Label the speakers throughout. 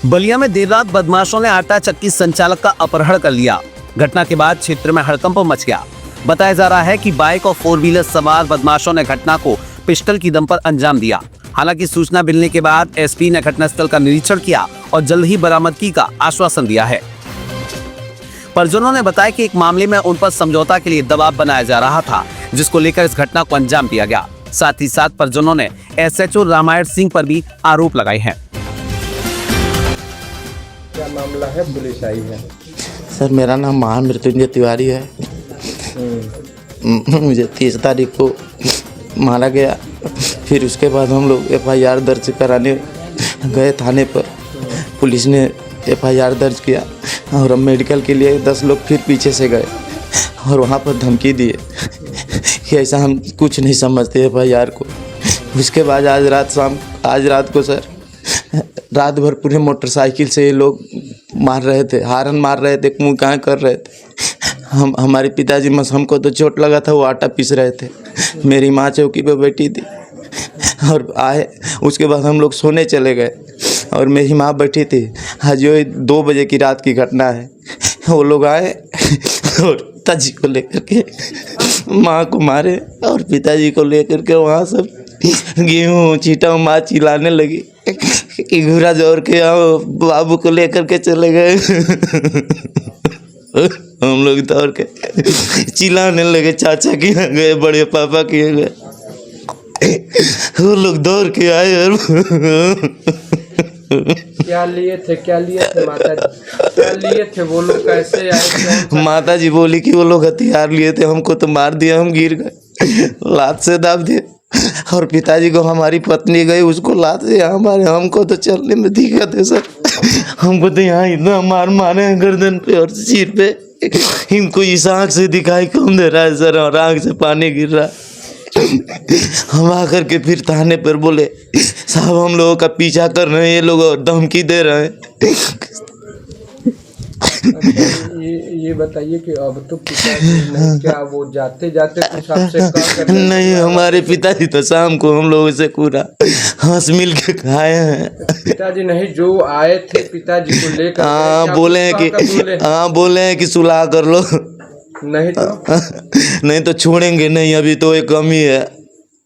Speaker 1: बलिया में देर रात बदमाशों ने आटा चक्की संचालक का अपहरण कर लिया। घटना के बाद क्षेत्र में हड़कंप मच गया। बताया जा रहा है कि बाइक और 4 व्हीलर सवार बदमाशों ने घटना को पिस्टल की दम पर अंजाम दिया। हालांकि सूचना मिलने के बाद एसपी ने घटनास्थल का निरीक्षण किया और जल्द ही बरामदगी का आश्वासन दिया है। परिजनों ने बताया कि एक मामले में उन पर समझौता के लिए दबाव बनाया जा रहा था, जिसको लेकर इस घटना को अंजाम दिया गया। साथ ही साथ परिजनों ने एसएचओ रामायण सिंह पर भी आरोप लगाए हैं।
Speaker 2: क्या मामला है? पुलिस आई है।
Speaker 3: सर, मेरा नाम महामृत्युंजय तिवारी है। मुझे 30 तारीख को मारा गया। फिर उसके बाद हम लोग FIR दर्ज कराने गए थाने पर। पुलिस ने FIR दर्ज किया और हम मेडिकल के लिए 10 लोग फिर पीछे से गए और वहाँ पर धमकी दिए कि ऐसा हम कुछ नहीं समझते FIR को। उसके बाद आज रात को सर रात भर पूरे मोटरसाइकिल से ये लोग मार रहे थे, हारन मार रहे थे, मुँह कहाँ कर रहे थे। हमारे पिताजी हमको तो चोट लगा था, वो आटा पीस रहे थे। मेरी माँ चौकी पे बैठी थी और आए। उसके बाद हम लोग सोने चले गए और मेरी माँ बैठी थी। आज जो 2 बजे की रात की घटना है, वो लोग आए और पिताजी को लेकर के माँ को मारे और पिताजी को लेकर के वहाँ सब गेहूँ चीटा माँ चिल्लाने लगी कि घूरा जोर के आओ, बाबू को लेकर के चले गए। हम लोग दौड़ के चिल्लाने लगे, चाचा के यहाँ गए, बड़े पापा के यहाँ गए। वो लोग दौड़ के आए और
Speaker 2: क्या लिए थे माता जी? क्या लिए थे वो लोग? कैसे आए?
Speaker 3: माता जी बोली कि वो लोग हथियार लिए थे, हमको तो मार दिया, हम गिर गए, लात से दाब दिए। और पिताजी को हमारी पत्नी गई, उसको लात से हमको तो चलने में दिक्कत है सर। हमको तो यहाँ इतना मारे हैं गर्दन पे और सिर पे। इनको इस आँख से दिखाई कम दे रहा है सर और आँख से पानी गिर रहा है। हम आकर के फिर थाने पर बोले, साहब हम लोगों का पीछा कर रहे हैं ये लोग और धमकी दे रहे हैं।
Speaker 2: ये बताइए कि अब तो पिताजी नहीं, क्या वो जाते कुछ आपसे कहा कर
Speaker 3: नहीं, हमारे पिताजी तो शाम को हम लोगों से पूरा हंस मिल के खाए हैं।
Speaker 2: पिताजी नहीं, जो आए थे पिताजी को लेकर,
Speaker 3: बोले हैं कि सुलह कर लो।
Speaker 2: नहीं
Speaker 3: तो छोड़ेंगे नहीं, अभी तो एक कमी है।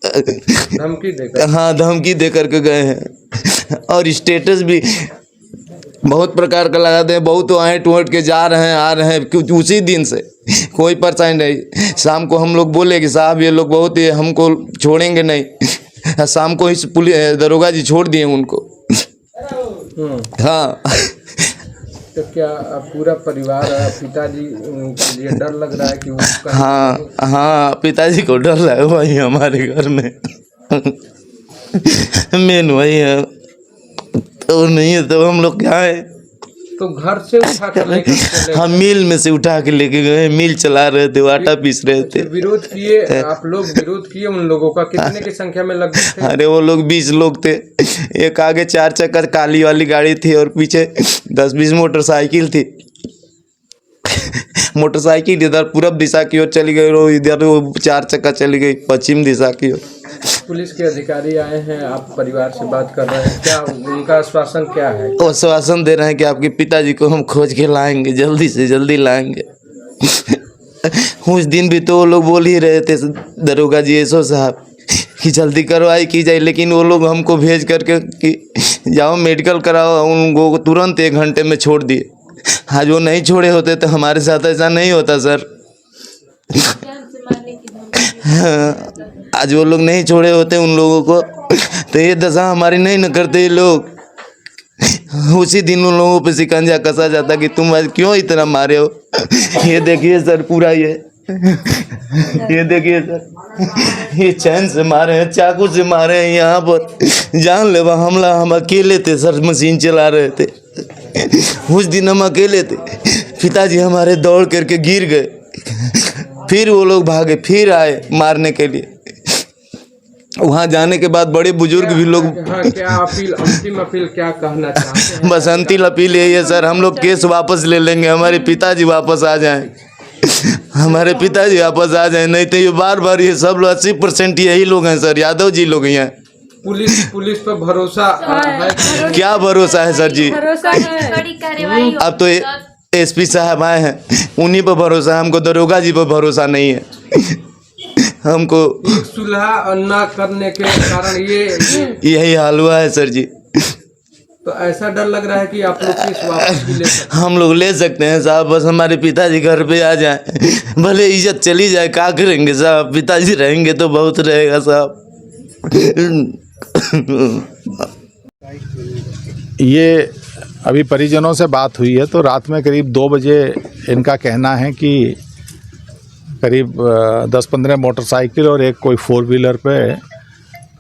Speaker 2: धमकी देकर?
Speaker 3: हाँ, धमकी देकर के गए हैं और स्टेटस भी बहुत प्रकार का लगाते हैं। बहुत तो टूट के जा रहे हैं, आ रहे हैं, क्योंकि उसी दिन से कोई परेशानी नहीं। शाम को हम लोग बोले कि साहब ये लोग बहुत ही हमको छोड़ेंगे नहीं। शाम को इस पुलिस दरोगा जी छोड़ दिए उनको। हाँ।
Speaker 2: तो क्या पूरा परिवार पिताजी के लिए डर लग रहा है कि वो?
Speaker 3: हाँ, पिताजी को डर लगा। वही हमारे घर में मेन वही है, तो नहीं है तो हम लोग क्या है।
Speaker 2: तो घर से उठा कर लेकर चले?
Speaker 3: हाँ, मिल में से उठा के लेके गए। मिल चला रहे थे, आटा पीस रहे थे।
Speaker 2: विरोध किए आप लोग? विरोध किए उन लोगों का? कितने की संख्या में लगभग थे?
Speaker 3: अरे वो लोग 20 लोग थे। एक आगे 4 चक्कर काली वाली गाड़ी थी और पीछे 10-20 मोटरसाइकिल थी। मोटरसाइकिल इधर पूरब दिशा की ओर चली गई, इधर वो 4 चक्का चली गई पश्चिम दिशा की ओर।
Speaker 2: पुलिस के अधिकारी आए हैं, आप परिवार से बात कर रहे हैं, क्या उनका आश्वासन क्या है?
Speaker 3: वो आश्वासन दे रहे हैं कि आपके पिताजी को हम खोज के लाएंगे, जल्दी से जल्दी लाएंगे। उस दिन भी तो वो लोग बोल ही रहे थे दरोगा जी एसओ साहब कि जल्दी कार्रवाई की जाए, लेकिन वो लोग हमको भेज करके कि जाओ मेडिकल कराओ, उनको तुरंत 1 घंटे में छोड़ दिए। आज वो नहीं छोड़े होते तो हमारे साथ ऐसा नहीं होता सर। आज वो लोग नहीं छोड़े होते उन लोगों को तो ये दशा हमारी नहीं न करते ये लोग। उसी दिन उन लोगों पे शिकंजा कसा जाता कि तुम आज क्यों इतना मारे हो। ये देखिए सर, पूरा ये देखिए सर, ये चैन से मारे हैं, चाकू से मारे हैं। यहाँ पर जानलेवा हमला। हम अकेले थे सर, मशीन चला रहे थे। उस दिन हम अकेले थे। पिताजी हमारे दौड़ करके गिर गए, फिर वो लोग भागे, फिर आए मारने के लिए। वहाँ जाने के बाद बड़े बुजुर्ग भी लोग।
Speaker 2: क्या अपील, अंतिम अपील क्या कहना चाहते हैं?
Speaker 3: बस अंतिम अपील यही है सर, हम लोग केस वापस ले लेंगे, हमारे पिताजी वापस आ जाएं। हमारे पिताजी वापस आ जाएं, नहीं तो ये बार बार ये सब लोग 80% यही लोग हैं सर, यादव जी लोग ही हैं।
Speaker 2: पुलिस पर भरोसा है?
Speaker 3: क्या भरोसा है सर जी?
Speaker 4: भरोसा है।
Speaker 5: बड़ी कार्रवाई
Speaker 3: अब तो एसपी साहब आए हैं, उन्हीं पर भरोसा है, हमको दरोगा जी पर भरोसा नहीं है। हमको
Speaker 2: एक सुलह न करने के कारण ये
Speaker 3: यही हाल हुआ है सर जी।
Speaker 2: तो ऐसा डर लग रहा है कि आप लोग केस वापस भी ले सकते
Speaker 3: हम लोग ले सकते हैं साहब, बस हमारे पिताजी घर पे आ जाए, भले इज्जत चली जाए, क्या करेंगे साहब, पिताजी रहेंगे तो बहुत रहेगा साहब।
Speaker 6: ये अभी परिजनों से बात हुई है तो रात में करीब 2 बजे इनका कहना है कि करीब 10-15 मोटरसाइकिल और एक कोई 4 व्हीलर पे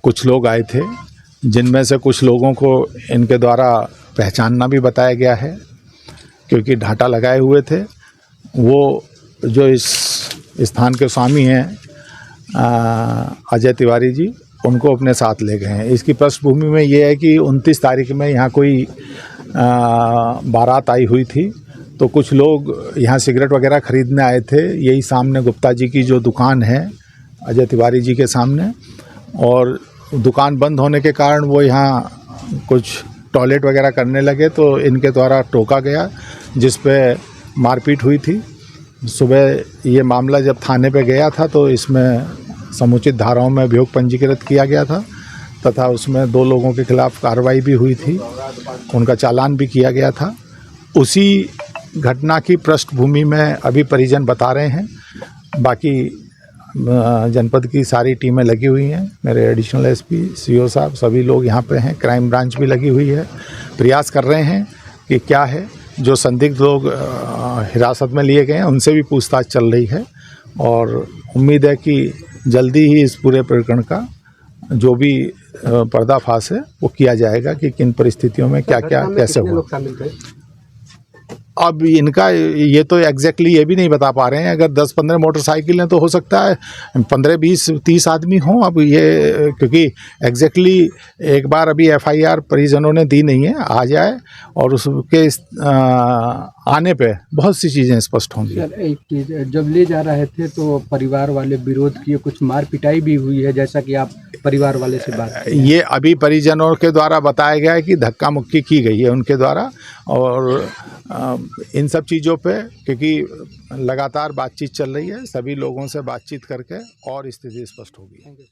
Speaker 6: कुछ लोग आए थे, जिनमें से कुछ लोगों को इनके द्वारा पहचानना भी बताया गया है क्योंकि ढाटा लगाए हुए थे। वो जो इस स्थान के स्वामी हैं अजय तिवारी जी, उनको अपने साथ ले गए हैं। इसकी पृष्ठभूमि में ये है कि 29 तारीख में यहाँ कोई बारात आई हुई थी, तो कुछ लोग यहाँ सिगरेट वगैरह ख़रीदने आए थे, यही सामने गुप्ता जी की जो दुकान है अजय तिवारी जी के सामने, और दुकान बंद होने के कारण वो यहाँ कुछ टॉयलेट वगैरह करने लगे, तो इनके द्वारा टोका गया, जिस पे मारपीट हुई थी। सुबह ये मामला जब थाने पे गया था तो इसमें समुचित धाराओं में अभियोग पंजीकृत किया गया था तथा उसमें 2 लोगों के खिलाफ कार्रवाई भी हुई थी, उनका चालान भी किया गया था। उसी घटना की पृष्ठभूमि में अभी परिजन बता रहे हैं। बाकी जनपद की सारी टीमें लगी हुई हैं, मेरे एडिशनल एसपी, सीओ साहब, सभी लोग यहाँ पे हैं, क्राइम ब्रांच भी लगी हुई है। प्रयास कर रहे हैं कि क्या है, जो संदिग्ध लोग हिरासत में लिए गए हैं उनसे भी पूछताछ चल रही है और उम्मीद है कि जल्दी ही इस पूरे प्रकरण का जो भी पर्दाफाश है वो किया जाएगा कि किन परिस्थितियों में क्या क्या कैसे हुआ। अब इनका ये तो एग्जैक्टली ये भी नहीं बता पा रहे हैं। अगर 10-15 मोटरसाइकिलें तो हो सकता है 15-20-30 आदमी हों। अब ये क्योंकि एग्जैक्टली एक बार अभी एफआईआर परिजनों ने दी नहीं है, आ जाए और उसके आने पे बहुत सी चीज़ें स्पष्ट होंगी।
Speaker 2: सर, एक चीज़, जब ले जा रहे थे तो परिवार वाले विरोध किए, कुछ मार पिटाई भी हुई है, जैसा कि आप परिवार वाले से बात करें।
Speaker 6: ये अभी परिजनों के द्वारा बताया गया है कि धक्का मुक्की की गई है उनके द्वारा, और इन सब चीज़ों पे क्योंकि लगातार बातचीत चल रही है, सभी लोगों से बातचीत करके और स्थिति स्पष्ट होगी।